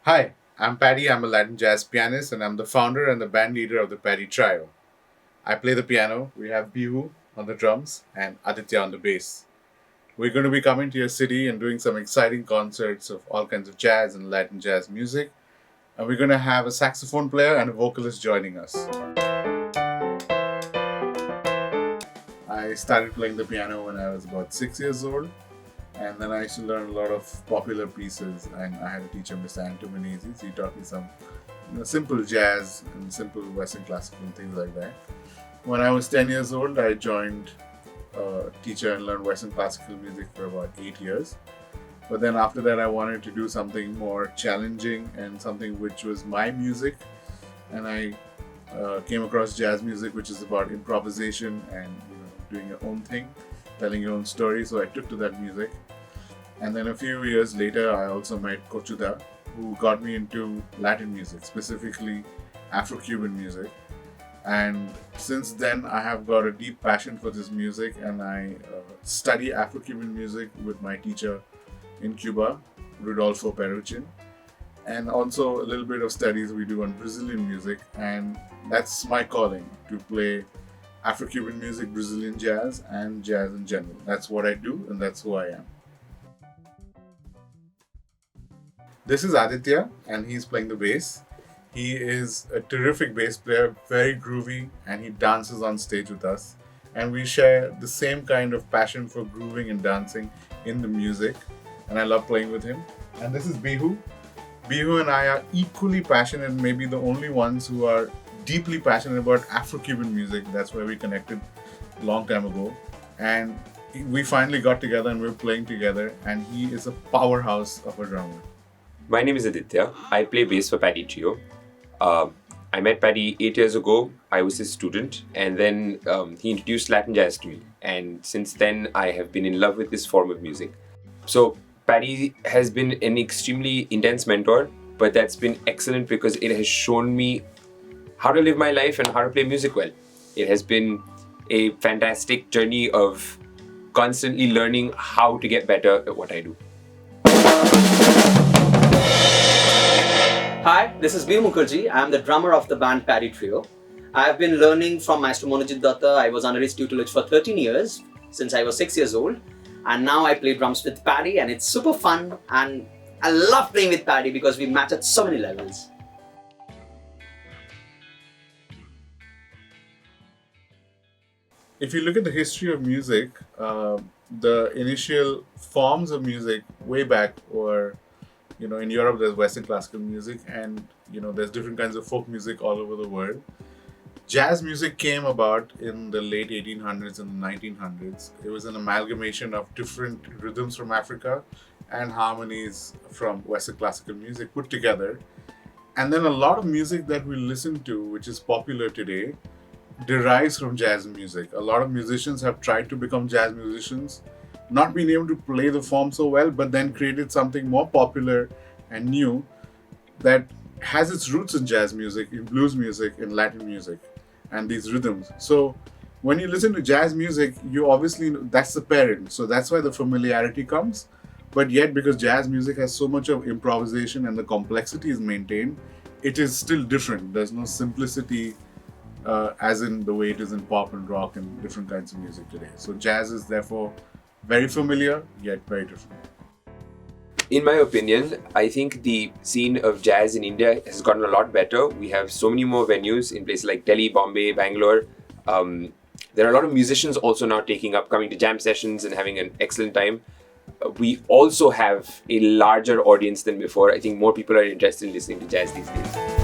Hi, I'm Paddy. I'm a Latin jazz pianist and I'm the founder and the band leader of the Paddy Trio. I play the piano, we have Bihu on the drums, and Aditya on the bass. We're going to be coming to your city and doing some exciting concerts of all kinds of jazz and Latin jazz music. And we're going to have a saxophone player and a vocalist joining us. I started playing the piano when I was about 6 years old. And then I used to learn a lot of popular pieces, and I had a teacher, Mr. Antomanese. He taught me some simple jazz and simple Western classical and things like that. When I was 10 years old, I joined a teacher and learned Western classical music for about 8 years. But then after that, I wanted to do something more challenging and something which was my music. And I came across jazz music, which is about improvisation and doing your own thing, telling your own story. So I took to that music. And then a few years later, I also met Kochuda, who got me into Latin music, specifically Afro-Cuban music. And since then, I have got a deep passion for this music, and I study Afro-Cuban music with my teacher in Cuba, Rodolfo Peruchin. And also a little bit of studies we do on Brazilian music, and that's my calling, to play Afro-Cuban music, Brazilian jazz, and jazz in general. That's what I do, and that's who I am. This is Aditya, and he's playing the bass. He is a terrific bass player, very groovy, and he dances on stage with us. And we share the same kind of passion for grooving and dancing in the music, and I love playing with him. And this is Bihu. Bihu and I are equally passionate, and maybe the only ones who are deeply passionate about Afro-Cuban music. That's where we connected a long time ago. And we finally got together and we're playing together, and he is a powerhouse of a drummer. My name is Aditya. I play bass for Paddy Trio. I met Paddy 8 years ago. I was his student, and then he introduced Latin jazz to me. And since then, I have been in love with this form of music. So Paddy has been an extremely intense mentor, but that's been excellent because it has shown me how to live my life and how to play music well. It has been a fantastic journey of constantly learning how to get better at what I do. Hi, this is B. Mukherjee. I am the drummer of the band Paddy Trio. I have been learning from Maestro Monojit Datta. I was under his tutelage for 13 years, since I was 6 years old. And now I play drums with Paddy, and it's super fun. And I love playing with Paddy because we match at so many levels. If you look at the history of music, the initial forms of music way back were, in Europe there's Western classical music, and there's different kinds of folk music all over the world. Jazz music came about in the late 1800s and the 1900s. It was an amalgamation of different rhythms from Africa and harmonies from Western classical music put together. And then a lot of music that we listen to, which is popular today, derives from jazz music. A lot of musicians have tried to become jazz musicians, not being able to play the form so well, but then created something more popular and new that has its roots in jazz music, in blues music, in Latin music, and these rhythms. So when you listen to jazz music, you obviously know that's the parent. So that's why the familiarity comes. But yet, because jazz music has so much of improvisation and the complexity is maintained, it is still different. There's no simplicity as in the way it is in pop and rock and different kinds of music today. So jazz is therefore very familiar, yet very different. In my opinion, I think the scene of jazz in India has gotten a lot better. We have so many more venues in places like Delhi, Bombay, Bangalore. There are a lot of musicians also now coming to jam sessions and having an excellent time. We also have a larger audience than before. I think more people are interested in listening to jazz these days.